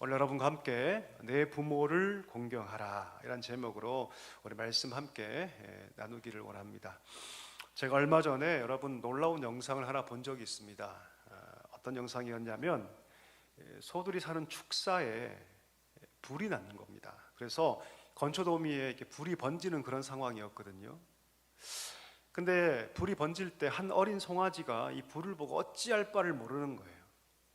오늘 여러분과 함께 내 부모를 공경하라 이란 제목으로 우리 말씀 함께 나누기를 원합니다. 제가 얼마 전에 여러분 놀라운 영상을 하나 본 적이 있습니다. 어떤 영상이었냐면 소들이 사는 축사에 불이 나는 겁니다. 그래서 건초도미에 이렇게 불이 번지는 그런 상황이었거든요. 근데 불이 번질 때 한 어린 송아지가 이 불을 보고 어찌할 바를 모르는 거예요.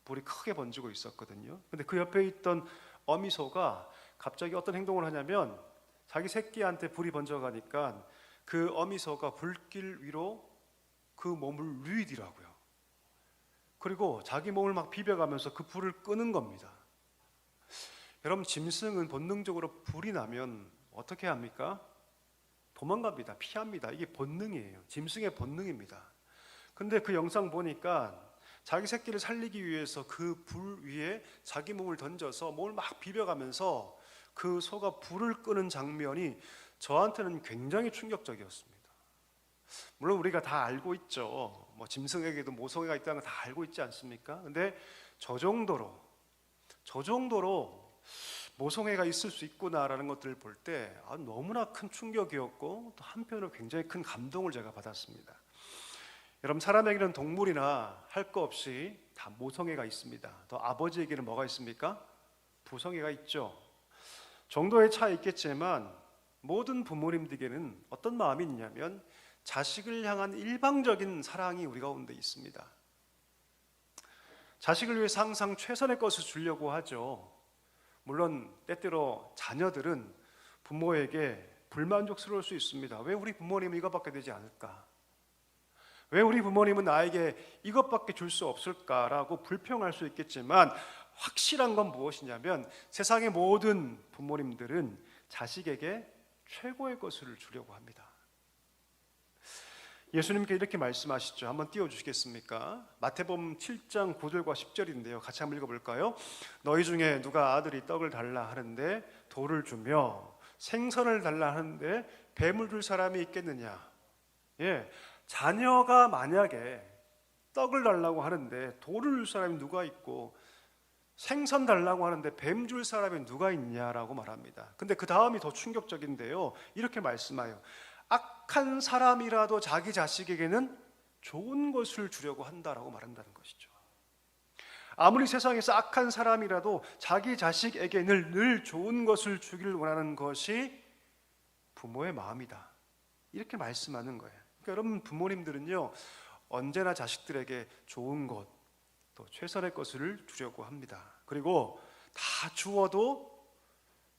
불이 크게 번지고 있었거든요. 근데 그 옆에 있던 어미소가 갑자기 어떤 행동을 하냐면 자기 새끼한테 불이 번져가니까 그 어미소가 불길 위로 그 몸을 누이더라고요. 그리고 자기 몸을 막 비벼가면서 그 불을 끄는 겁니다. 여러분, 짐승은 본능적으로 불이 나면 어떻게 합니까? 도망갑니다. 피합니다. 이게 본능이에요. 짐승의 본능입니다. 근데 그 영상 보니까 자기 새끼를 살리기 위해서 그 불 위에 자기 몸을 던져서 몸을 막 비벼가면서 그 소가 불을 끄는 장면이 저한테는 굉장히 충격적이었습니다. 물론 우리가 다 알고 있죠. 뭐 짐승에게도 모성애가 있다는 거 다 알고 있지 않습니까? 근데 저 정도로 모성애가 있을 수 있구나라는 것들을 볼 때 너무나 큰 충격이었고 또 한편으로 굉장히 큰 감동을 제가 받았습니다. 여러분, 사람에게는 동물이나 할 거 없이 다 모성애가 있습니다. 또 아버지에게는 뭐가 있습니까? 부성애가 있죠. 정도의 차이 있겠지만 모든 부모님들에게는 어떤 마음이 있냐면 자식을 향한 일방적인 사랑이 우리 가운데 있습니다. 자식을 위해서 항상 최선의 것을 주려고 하죠. 물론 때때로 자녀들은 부모에게 불만족스러울 수 있습니다. 왜 우리 부모님은 이것밖에 되지 않을까? 왜 우리 부모님은 나에게 이것밖에 줄 수 없을까라고 불평할 수 있겠지만 확실한 건 무엇이냐면 세상의 모든 부모님들은 자식에게 최고의 것을 주려고 합니다. 예수님께 이렇게 말씀하시죠. 한번 띄워주시겠습니까? 마태복음 7장 9절과 10절인데요. 같이 한번 읽어볼까요? 너희 중에 누가 아들이 떡을 달라 하는데 돌을 주며 생선을 달라 하는데 뱀을 줄 사람이 있겠느냐? 자녀가 만약에 떡을 달라고 하는데 돌을 줄 사람이 누가 있고 생선 달라고 하는데 뱀 줄 사람이 누가 있냐라고 말합니다. 근데 그 다음이 더 충격적인데요. 이렇게 말씀해요. 악한 사람이라도 자기 자식에게는 좋은 것을 주려고 한다라고 말한다는 것이죠. 아무리 세상에서 악한 사람이라도 자기 자식에게는 늘 좋은 것을 주기를 원하는 것이 부모의 마음이다. 이렇게 말씀하는 거예요. 그러니까 여러분, 부모님들은요 언제나 자식들에게 좋은 것, 또 최선의 것을 주려고 합니다. 그리고 다 주어도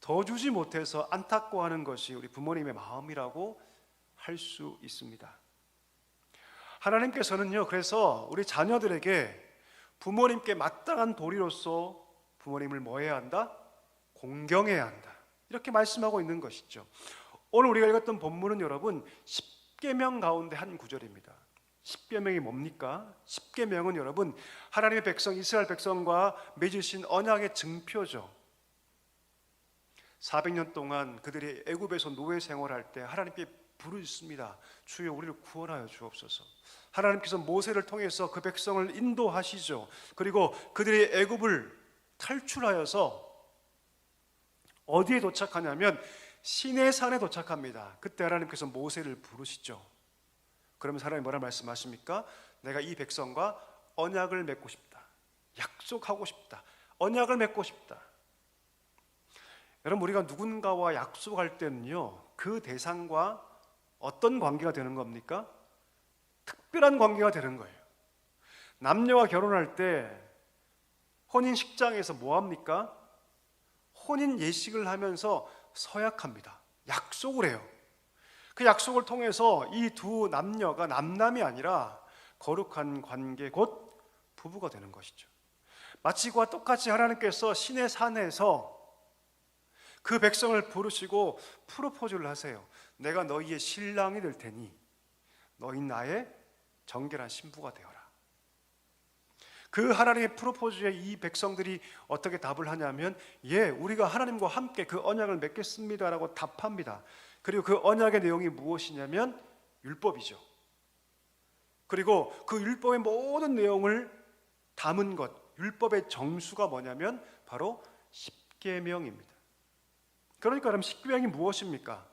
더 주지 못해서 안타까워하는 것이 우리 부모님의 마음이라고 할 수 있습니다. 하나님께서는요 그래서 우리 자녀들에게 부모님께 마땅한 도리로서 부모님을 뭐 해야 한다? 공경해야 한다. 이렇게 말씀하고 있는 것이죠. 오늘 우리가 읽었던 본문은 여러분 10계명 가운데 한 구절입니다. 10계명이 뭡니까? 10계명은 여러분 하나님의 백성 이스라엘 백성과 맺으신 언약의 증표죠. 400년 동안 그들이 애굽에서 노예 생활할 때 하나님께 부르짖습니다. 주여 우리를 구원하여 주옵소서. 하나님께서 모세를 통해서 그 백성을 인도하시죠. 그리고 그들이 애굽을 탈출하여서 어디에 도착하냐면 시내산에 도착합니다. 그때 하나님께서 모세를 부르시죠. 그러면 하나님이 뭐라 말씀하십니까? 내가 이 백성과 언약을 맺고 싶다. 약속하고 싶다. 언약을 맺고 싶다. 여러분, 우리가 누군가와 약속할 때는요 그 대상과 어떤 관계가 되는 겁니까? 특별한 관계가 되는 거예요. 남녀가 결혼할 때 혼인식장에서 뭐 합니까? 혼인 예식을 하면서 서약합니다. 약속을 해요. 그 약속을 통해서 이 두 남녀가 남남이 아니라 거룩한 관계 곧 부부가 되는 것이죠. 마치 그와 똑같이 하나님께서 신의 산에서 그 백성을 부르시고 프로포즈를 하세요. 내가 너희의 신랑이 될 테니 너희 나의 정결한 신부가 되어라. 그 하나님의 프로포즈에 이 백성들이 어떻게 답을 하냐면 우리가 하나님과 함께 그 언약을 맺겠습니다라고 답합니다. 그리고 그 언약의 내용이 무엇이냐면 율법이죠. 그리고 그 율법의 모든 내용을 담은 것, 율법의 정수가 뭐냐면 바로 십계명입니다. 그러니까 그럼 십계명이 무엇입니까?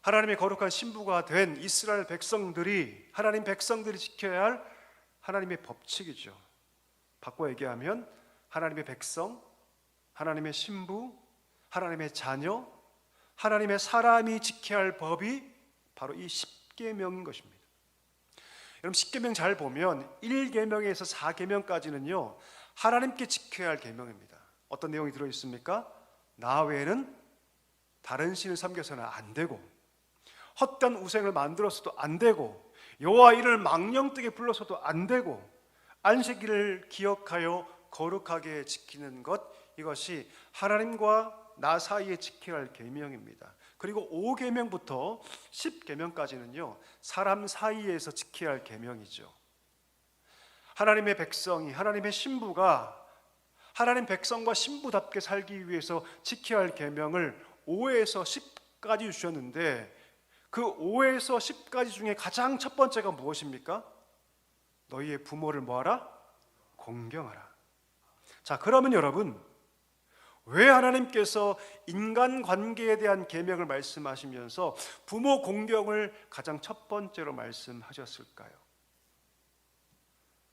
하나님의 거룩한 신부가 된 이스라엘 백성들이, 하나님 백성들이 지켜야 할 하나님의 법칙이죠. 바꿔 얘기하면 하나님의 백성, 하나님의 신부, 하나님의 자녀, 하나님의 사람이 지켜야 할 법이 바로 이 십계명인 것입니다. 여러분 십계명 잘 보면 1계명에서 4계명까지는요 하나님께 지켜야 할 계명입니다. 어떤 내용이 들어있습니까? 나 외에는 다른 신을 섬겨서는 안 되고, 헛된 우상을 만들어서도 안 되고, 여호와 이름을 망령되게 불러서도 안 되고, 안식일을 기억하여 거룩하게 지키는 것, 이것이 하나님과 나 사이에 지켜야 할 계명입니다. 그리고 5계명부터 10계명까지는요 사람 사이에서 지켜야 할 계명이죠. 하나님의 백성이, 하나님의 신부가 하나님 백성과 신부답게 살기 위해서 지켜야 할 계명을 5에서 10까지 주셨는데, 그 5에서 10까지 중에 가장 첫 번째가 무엇입니까? 너희의 부모를 뭐하라? 공경하라. 자, 그러면 여러분, 왜 하나님께서 인간관계에 대한 계명을 말씀하시면서 부모 공경을 가장 첫 번째로 말씀하셨을까요?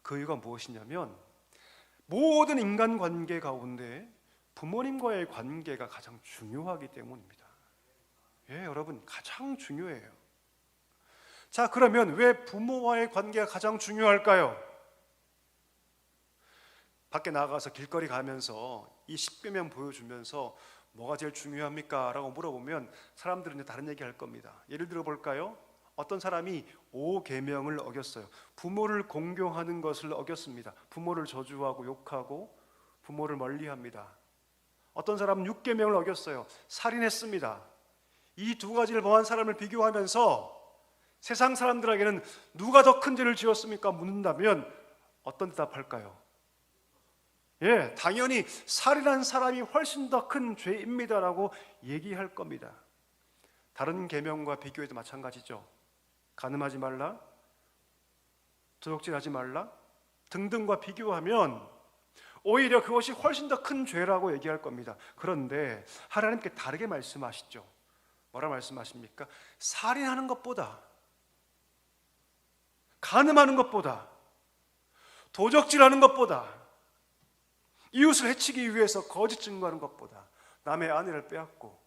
그 이유가 무엇이냐면 모든 인간관계 가운데 부모님과의 관계가 가장 중요하기 때문입니다. 예, 여러분, 가장 중요해요. 자, 그러면 왜 부모와의 관계가 가장 중요할까요? 밖에 나가서 길거리 가면서 이 십계명 보여주면서 뭐가 제일 중요합니까? 라고 물어보면 사람들은 다른 얘기 할 겁니다. 예를 들어 볼까요? 어떤 사람이 5계명을 어겼어요. 부모를 공경하는 것을 어겼습니다. 부모를 저주하고 욕하고 부모를 멀리합니다. 어떤 사람은 6계명을 어겼어요. 살인했습니다. 이 두 가지를 범한 사람을 비교하면서 세상 사람들에게는 누가 더 큰 죄를 지었습니까? 묻는다면 어떤 대답할까요? 예, 당연히 살인한 사람이 훨씬 더 큰 죄입니다라고 얘기할 겁니다. 다른 계명과 비교해도 마찬가지죠. 간음하지 말라, 도둑질하지 말라 등등과 비교하면 오히려 그것이 훨씬 더 큰 죄라고 얘기할 겁니다. 그런데 하나님께 다르게 말씀하시죠. 뭐라 말씀하십니까? 살인하는 것보다, 간음하는 것보다, 도적질하는 것보다, 이웃을 해치기 위해서 거짓 증거하는 것보다, 남의 아내를 빼앗고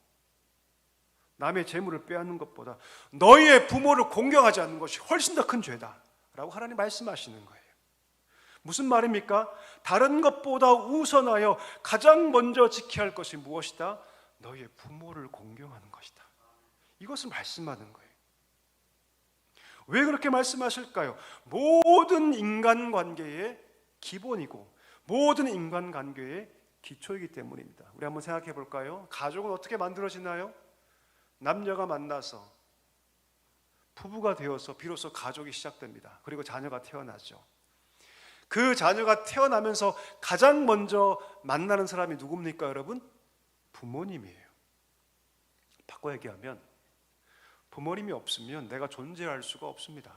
남의 재물을 빼앗는 것보다 너희의 부모를 공경하지 않는 것이 훨씬 더 큰 죄다 라고 하나님 말씀하시는 거예요. 무슨 말입니까? 다른 것보다 우선하여 가장 먼저 지켜야 할 것이 무엇이다? 너희의 부모를 공경하는 것이다. 이것을 말씀하는 거예요. 왜 그렇게 말씀하실까요? 모든 인간관계의 기본이고 모든 인간관계의 기초이기 때문입니다. 우리 한번 생각해 볼까요? 가족은 어떻게 만들어지나요? 남녀가 만나서 부부가 되어서 비로소 가족이 시작됩니다. 그리고 자녀가 태어나죠. 그 자녀가 태어나면서 가장 먼저 만나는 사람이 누굽니까, 여러분? 부모님이에요. 바꿔 얘기하면 부모님이 없으면 내가 존재할 수가 없습니다.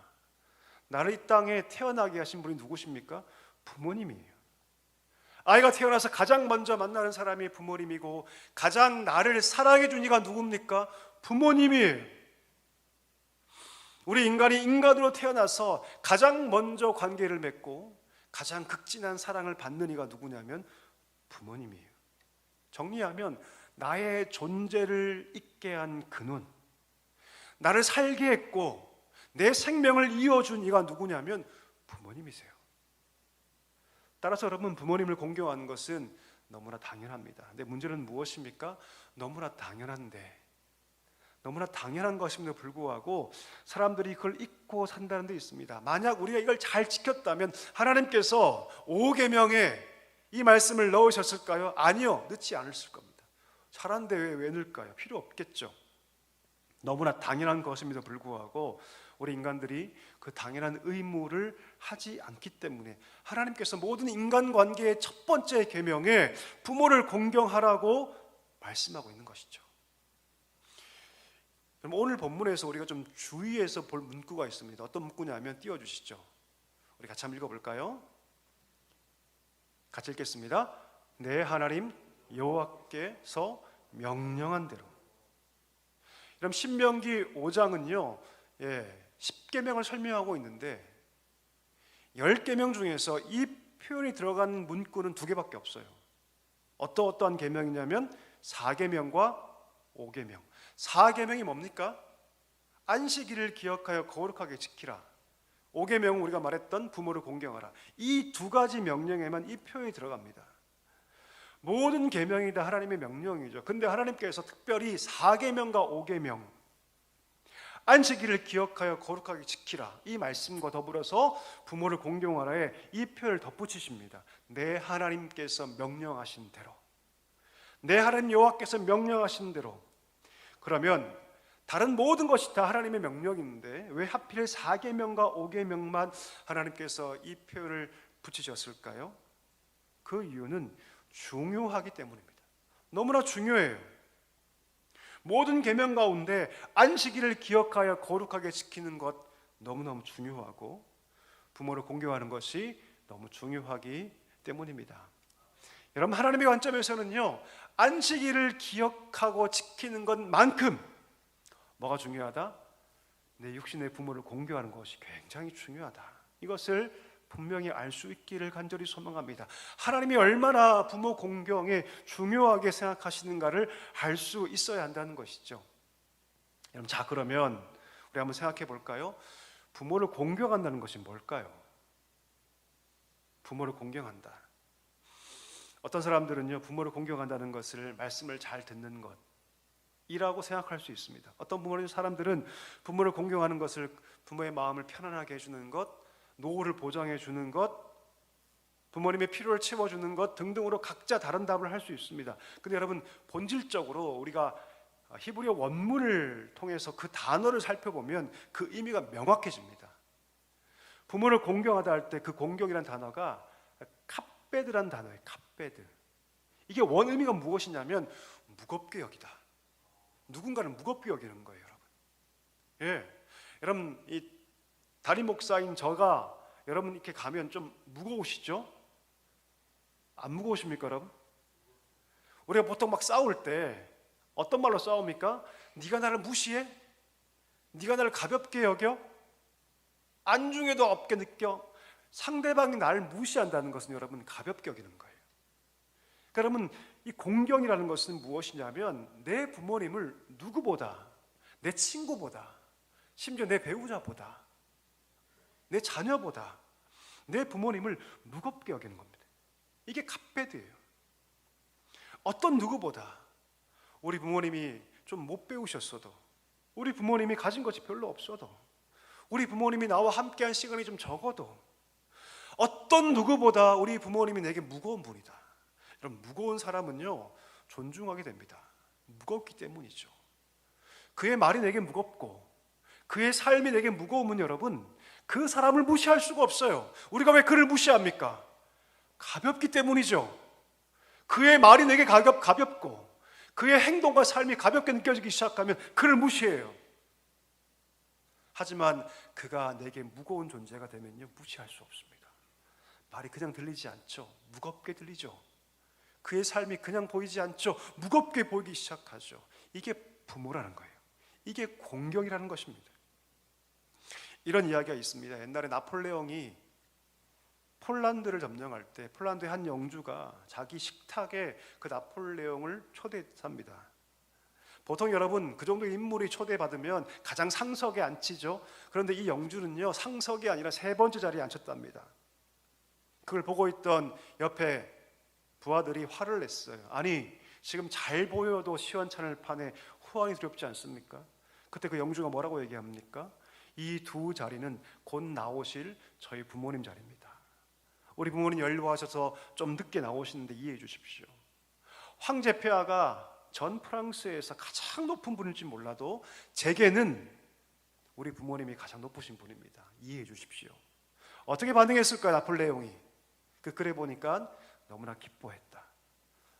나를 이 땅에 태어나게 하신 분이 누구십니까? 부모님이에요. 아이가 태어나서 가장 먼저 만나는 사람이 부모님이고 가장 나를 사랑해 준 이가 누굽니까? 부모님이에요. 우리 인간이 인간으로 태어나서 가장 먼저 관계를 맺고 가장 극진한 사랑을 받는 이가 누구냐면 부모님이에요. 정리하면 나의 존재를 있게 한 근원, 나를 살게 했고 내 생명을 이어준 이가 누구냐면 부모님이세요. 따라서 여러분, 부모님을 공경하는 것은 너무나 당연합니다. 근데 문제는 무엇입니까? 너무나 당연한데, 너무나 당연한 것임에도 불구하고 사람들이 그걸 잊고 산다는 데 있습니다. 만약 우리가 이걸 잘 지켰다면 하나님께서 5계명에 이 말씀을 넣으셨을까요? 아니요, 넣지 않으실 겁니다. 잘한데 왜 넣을까요? 필요 없겠죠. 너무나 당연한 것임에도 불구하고 우리 인간들이 그 당연한 의무를 하지 않기 때문에 하나님께서 모든 인간관계의 첫 번째 계명에 부모를 공경하라고 말씀하고 있는 것이죠. 오늘 본문에서 우리가 좀 주의해서 볼 문구가 있습니다. 어떤 문구냐면 띄워주시죠. 우리 같이 한번 읽어볼까요? 같이 읽겠습니다. 내 하나님 여호와께서 명령한 대로. 그럼 신명기 5장은요 10계명을 설명하고 있는데 10계명 중에서 이 표현이 들어간 문구는 2개밖에 없어요. 어떠한 계명이냐면 4계명과 5계명. 4계명이 뭡니까? 안식일을 기억하여 거룩하게 지키라. 5계명은 우리가 말했던 부모를 공경하라. 이 2가지 명령에만 이 표현이 들어갑니다. 모든 계명이 다 하나님의 명령이죠. 근데 하나님께서 특별히 4계명과 5계명, 안식일을 기억하여 거룩하게 지키라, 이 말씀과 더불어서 부모를 공경하라에 이 표현을 덧붙이십니다. 내 하나님께서 명령하신 대로, 내 하나님 여호와께서 명령하신 대로. 그러면 다른 모든 것이 다 하나님의 명령인데 왜 하필 4계명과 5계명만 하나님께서 이 표현을 붙이셨을까요? 그 이유는 중요하기 때문입니다. 너무나 중요해요. 모든 계명 가운데 안식일을 기억하여 거룩하게 지키는 것 너무너무 중요하고 부모를 공경하는 것이 너무 중요하기 때문입니다. 여러분, 하나님의 관점에서는요 안식일을 기억하고 지키는 것만큼 뭐가 중요하다? 내 육신의 부모를 공경하는 것이 굉장히 중요하다. 이것을 분명히 알 수 있기를 간절히 소망합니다. 하나님이 얼마나 부모 공경에 중요하게 생각하시는가를 알 수 있어야 한다는 것이죠. 여러분, 자 그러면 우리 한번 생각해 볼까요? 부모를 공경한다는 것이 뭘까요? 부모를 공경한다. 어떤 사람들은요 부모를 공경한다는 것을 말씀을 잘 듣는 것이라고 생각할 수 있습니다. 어떤 사람들은 부모를 공경하는 것을 부모의 마음을 편안하게 해주는 것, 노후를 보장해 주는 것, 부모님의 필요를 채워주는 것 등등으로 각자 다른 답을 할 수 있습니다. 근데 여러분, 본질적으로 우리가 히브리어 원문을 통해서 그 단어를 살펴보면 그 의미가 명확해집니다. 부모를 공경하다 할 때 그 공경이란 단어가 카베드란 단어예요. 카베드. 이게 원 의미가 무엇이냐면 무겁게 여기다. 누군가를 무겁게 여기는 거예요, 여러분. 여러분, 이 담임 목사인 저가 여러분 이렇게 가면 좀 무거우시죠? 안 무거우십니까, 여러분? 우리가 보통 막 싸울 때 어떤 말로 싸웁니까? 네가 나를 무시해? 네가 나를 가볍게 여겨? 안중에도 없게 느껴? 상대방이 나를 무시한다는 것은 여러분 가볍게 여기는 거예요. 그러니까 여러분, 이 공경이라는 것은 무엇이냐면 내 부모님을 누구보다, 내 친구보다, 심지어 내 배우자보다, 내 자녀보다 내 부모님을 무겁게 여기는 겁니다. 이게 카페드예요. 어떤 누구보다 우리 부모님이 좀 못 배우셨어도, 우리 부모님이 가진 것이 별로 없어도, 우리 부모님이 나와 함께한 시간이 좀 적어도 어떤 누구보다 우리 부모님이 내게 무거운 분이다. 여러분, 무거운 사람은요 존중하게 됩니다. 무겁기 때문이죠. 그의 말이 내게 무겁고 그의 삶이 내게 무거우면 여러분 그 사람을 무시할 수가 없어요. 우리가 왜 그를 무시합니까? 가볍기 때문이죠. 그의 말이 내게 가볍고 그의 행동과 삶이 가볍게 느껴지기 시작하면 그를 무시해요. 하지만 그가 내게 무거운 존재가 되면요 무시할 수 없습니다. 말이 그냥 들리지 않죠. 무겁게 들리죠. 그의 삶이 그냥 보이지 않죠. 무겁게 보이기 시작하죠. 이게 부모라는 거예요. 이게 공경이라는 것입니다. 이런 이야기가 있습니다. 옛날에 나폴레옹이 폴란드를 점령할 때 폴란드의 한 영주가 자기 식탁에 그 나폴레옹을 초대합니다. 보통 여러분 그 정도 인물이 초대받으면 가장 상석에 앉히죠. 그런데 이 영주는요 상석이 아니라 3번째 자리에 앉혔답니다. 그걸 보고 있던 옆에 부하들이 화를 냈어요. 아니, 지금 잘 보여도 시원찮을 판에 후환이 두렵지 않습니까? 그때 그 영주가 뭐라고 얘기합니까? 이 2 자리는 곧 나오실 저희 부모님 자리입니다. 우리 부모님 연로하셔서 좀 늦게 나오시는데 이해해 주십시오. 황제 폐하가 전 프랑스에서 가장 높은 분일지 몰라도 제게는 우리 부모님이 가장 높으신 분입니다. 이해해 주십시오. 어떻게 반응했을까요, 나폴레옹이? 그 글에 보니까 너무나 기뻐했다,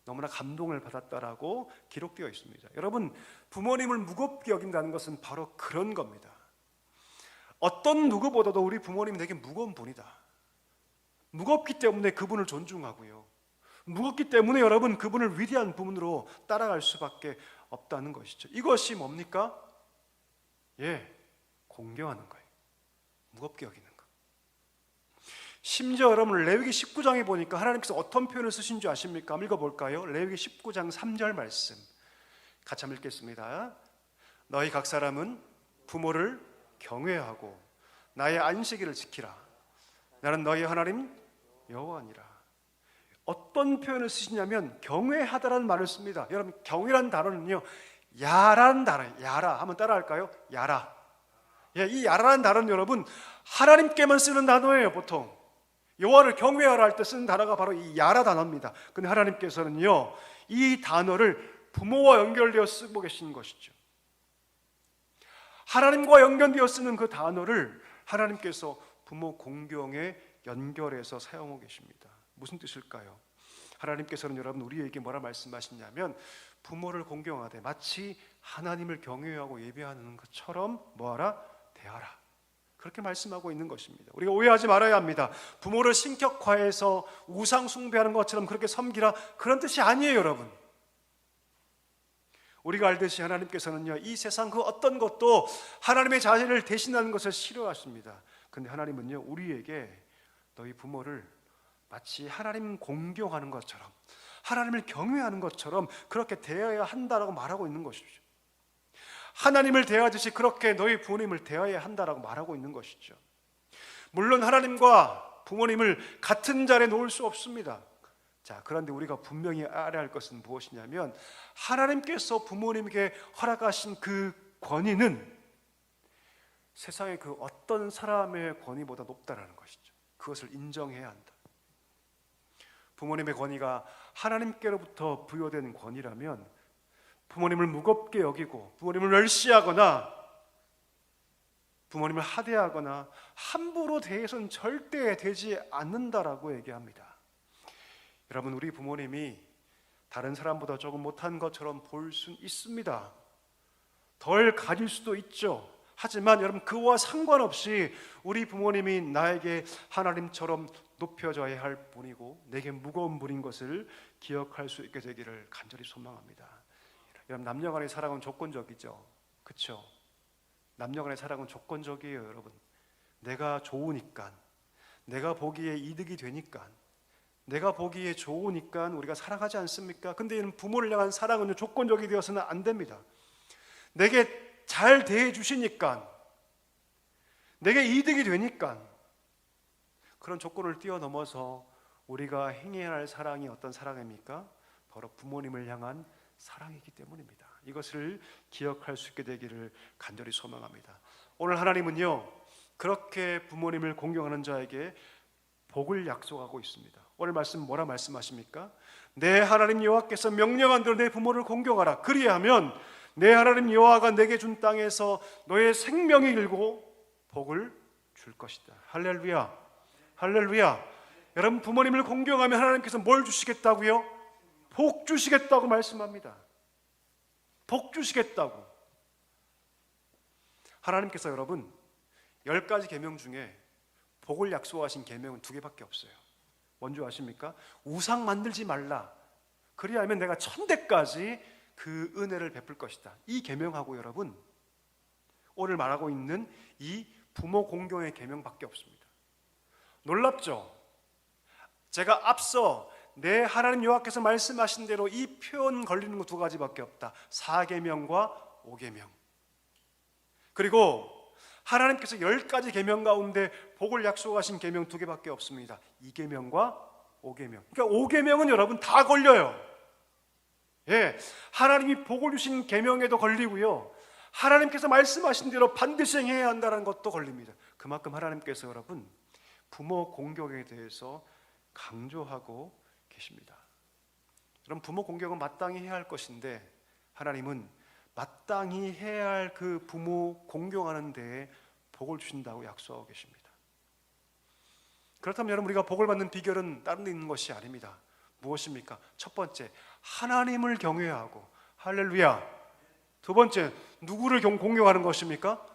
너무나 감동을 받았다라고 기록되어 있습니다. 여러분, 부모님을 무겁게 여긴다는 것은 바로 그런 겁니다. 어떤 누구보다도 우리 부모님이 내게 무거운 분이다. 무겁기 때문에 그분을 존중하고요, 무겁기 때문에 여러분 그분을 위대한 부분으로 따라갈 수밖에 없다는 것이죠. 이것이 뭡니까? 공경하는 거예요. 무겁게 여기는 거. 심지어 여러분 레위기 19장에 보니까 하나님께서 어떤 표현을 쓰신 줄 아십니까? 한번 읽어볼까요? 레위기 19장 3절 말씀 같이 한번 읽겠습니다. 너희 각 사람은 부모를 경외하고 나의 안식일을 지키라. 나는 너희 하나님 여호와니라. 어떤 표현을 쓰시냐면 경외하다라는 말을 씁니다. 여러분 경외라는 단어는요, 야라는 단어예요. 야라 한번 따라할까요? 야라. 이 야라는 단어는 여러분 하나님께만 쓰는 단어예요. 보통 여호와를 경외하라 할 때 쓰는 단어가 바로 이 야라 단어입니다. 근데 하나님께서는요, 이 단어를 부모와 연결되어 쓰고 계신 것이죠. 하나님과 연결되어 쓰는 그 단어를 하나님께서 부모 공경에 연결해서 사용하고 계십니다. 무슨 뜻일까요? 하나님께서는 여러분 우리에게 뭐라 말씀하시냐면 부모를 공경하되 마치 하나님을 경외하고 예배하는 것처럼 뭐하라? 대하라. 그렇게 말씀하고 있는 것입니다. 우리가 오해하지 말아야 합니다. 부모를 신격화해서 우상 숭배하는 것처럼 그렇게 섬기라, 그런 뜻이 아니에요. 여러분 우리가 알듯이 하나님께서는요, 이 세상 그 어떤 것도 하나님의 자신을 대신하는 것을 싫어하십니다. 근데 하나님은요, 우리에게 너희 부모를 마치 하나님 공경하는 것처럼, 하나님을 경외하는 것처럼 그렇게 대해야 한다라고 말하고 있는 것이죠. 하나님을 대하듯이 그렇게 너희 부모님을 대해야 한다라고 말하고 있는 것이죠. 물론 하나님과 부모님을 같은 자리에 놓을 수 없습니다. 자, 그런데 우리가 분명히 알아야 할 것은 무엇이냐면 하나님께서 부모님에게 허락하신 그 권위는 세상의 그 어떤 사람의 권위보다 높다는 것이죠. 그것을 인정해야 한다. 부모님의 권위가 하나님께로부터 부여된 권위라면 부모님을 무겁게 여기고 부모님을 멸시하거나 부모님을 하대하거나 함부로 대해서는 절대 되지 않는다라고 얘기합니다. 여러분 우리 부모님이 다른 사람보다 조금 못한 것처럼 볼 수 있습니다. 덜 가질 수도 있죠. 하지만 여러분 그와 상관없이 우리 부모님이 나에게 하나님처럼 높여져야 할 분이고 내게 무거운 분인 것을 기억할 수 있게 되기를 간절히 소망합니다. 여러분 남녀간의 사랑은 조건적이죠. 그렇죠? 남녀간의 사랑은 조건적이에요. 여러분 내가 좋으니까, 내가 보기에 이득이 되니까, 내가 보기에 좋으니까 우리가 사랑하지 않습니까? 근데 이는 부모를 향한 사랑은 조건적이 되어서는 안 됩니다. 내게 잘 대해 주시니까, 내게 이득이 되니까, 그런 조건을 뛰어넘어서 우리가 행해야 할 사랑이 어떤 사랑입니까? 바로 부모님을 향한 사랑이기 때문입니다. 이것을 기억할 수 있게 되기를 간절히 소망합니다. 오늘 하나님은요, 그렇게 부모님을 공경하는 자에게 복을 약속하고 있습니다. 오늘 말씀 뭐라 말씀하십니까? 내 하나님 여호와께서 명령한 대로 내 부모를 공경하라. 그리하면 내 하나님 여호와가 내게 준 땅에서 너의 생명이 길고 복을 줄 것이다. 할렐루야, 할렐루야. 여러분 부모님을 공경하면 하나님께서 뭘 주시겠다고요? 복 주시겠다고 말씀합니다. 복 주시겠다고. 하나님께서 여러분 10가지 계명 중에 복을 약속하신 계명은 2개밖에 없어요. 뭔지 아십니까? 우상 만들지 말라. 그리하면 내가 1000대까지 그 은혜를 베풀 것이다. 이 계명하고 여러분 오늘 말하고 있는 이 부모 공경의 계명밖에 없습니다. 놀랍죠? 제가 앞서 내 하나님 여호와께서 말씀하신 대로 이 표현 걸리는 거 2가지밖에 없다. 4계명과 5계명. 그리고 하나님께서 10가지 계명 가운데 복을 약속하신 계명 2개밖에 없습니다. 2계명과 5계명. 그러니까 5계명은 여러분 다 걸려요. 하나님이 복을 주신 계명에도 걸리고요, 하나님께서 말씀하신 대로 반드시 행해야 한다는 것도 걸립니다. 그만큼 하나님께서 여러분 부모 공경에 대해서 강조하고 계십니다. 여러분 부모 공경은 마땅히 해야 할 것인데 하나님은 마땅히 해야 할 그 부모 공경하는 데에 복을 주신다고 약속하고 계십니다. 그렇다면 여러분 우리가 복을 받는 비결은 다른 데 있는 것이 아닙니다. 무엇입니까? 첫 번째, 하나님을 경외하고, 할렐루야. 2번째, 누구를 공경하는 것입니까?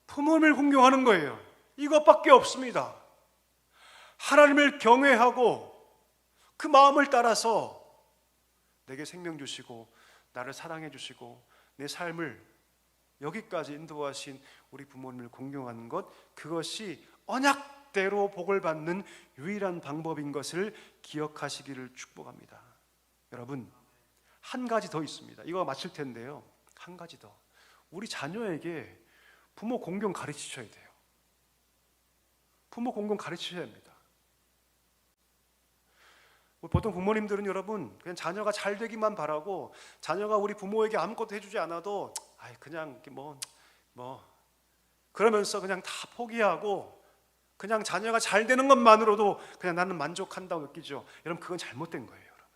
부모님을 공경하는 거예요. 이것밖에 없습니다. 하나님을 경외하고 그 마음을 따라서 내게 생명 주시고 나를 사랑해 주시고 내 삶을 여기까지 인도하신 우리 부모님을 공경하는 것, 그것이 언약대로 복을 받는 유일한 방법인 것을 기억하시기를 축복합니다. 여러분, 한 가지 더 있습니다. 이거 마칠 텐데요, 한 가지 더. 우리 자녀에게 부모 공경 가르치셔야 돼요. 부모 공경 가르치셔야 합니다. 보통 부모님들은 여러분 그냥 자녀가 잘 되기만 바라고, 자녀가 우리 부모에게 아무것도 해주지 않아도 그냥 그러면서 그냥 다 포기하고 그냥 자녀가 잘 되는 것만으로도 그냥 나는 만족한다고 느끼죠. 여러분, 그건 잘못된 거예요. 여러분,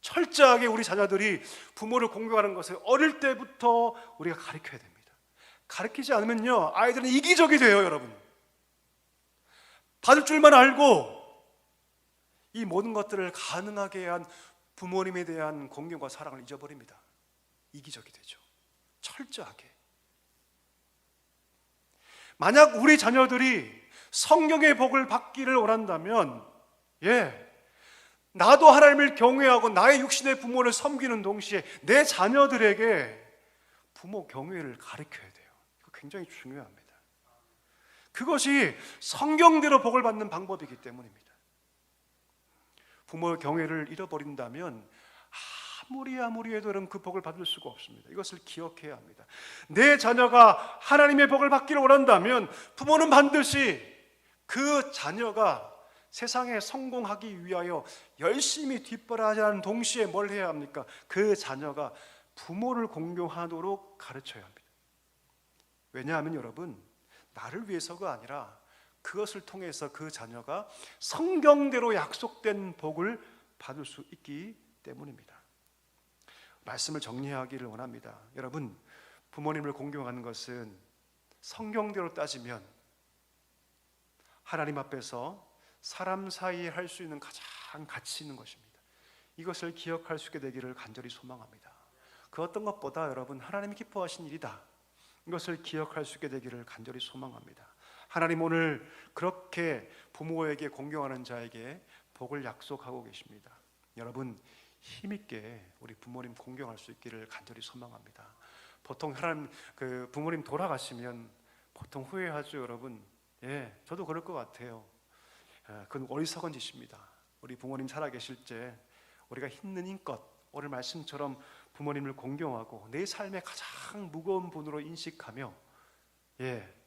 철저하게 우리 자녀들이 부모를 공경하는 것을 어릴 때부터 우리가 가르쳐야 됩니다. 가르치지 않으면요, 아이들은 이기적이 돼요. 여러분, 받을 줄만 알고 이 모든 것들을 가능하게 한 부모님에 대한 공경과 사랑을 잊어버립니다. 이기적이 되죠. 철저하게. 만약 우리 자녀들이 성경의 복을 받기를 원한다면, 나도 하나님을 경외하고 나의 육신의 부모를 섬기는 동시에 내 자녀들에게 부모 경외를 가르쳐야 돼요. 이거 굉장히 중요합니다. 그것이 성경대로 복을 받는 방법이기 때문입니다. 부모의 경외를 잃어버린다면 아무리 해도 그 복을 받을 수가 없습니다. 이것을 기억해야 합니다. 내 자녀가 하나님의 복을 받기를 원한다면 부모는 반드시 그 자녀가 세상에 성공하기 위하여 열심히 뒷바라지하는 동시에 뭘 해야 합니까? 그 자녀가 부모를 공경하도록 가르쳐야 합니다. 왜냐하면 여러분, 나를 위해서가 아니라 그것을 통해서 그 자녀가 성경대로 약속된 복을 받을 수 있기 때문입니다. 말씀을 정리하기를 원합니다. 여러분, 부모님을 공경하는 것은 성경대로 따지면 하나님 앞에서 사람 사이에 할 수 있는 가장 가치 있는 것입니다. 이것을 기억할 수 있게 되기를 간절히 소망합니다. 그 어떤 것보다 여러분, 하나님이 기뻐하신 일이다, 이것을 기억할 수 있게 되기를 간절히 소망합니다. 하나님 오늘 그렇게 부모에게 공경하는 자에게 복을 약속하고 계십니다. 여러분, 힘있게 우리 부모님 공경할 수 있기를 간절히 소망합니다. 보통 하나님 부모님 돌아가시면 보통 후회하죠, 여러분. 저도 그럴 것 같아요. 그건 어리석은 짓입니다. 우리 부모님 살아계실 때 우리가 있는 힘껏 오늘 말씀처럼 부모님을 공경하고 내 삶의 가장 무거운 분으로 인식하며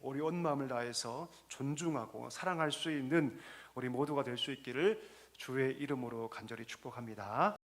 우리 온 마음을 다해서 존중하고 사랑할 수 있는 우리 모두가 될 수 있기를 주의 이름으로 간절히 축복합니다.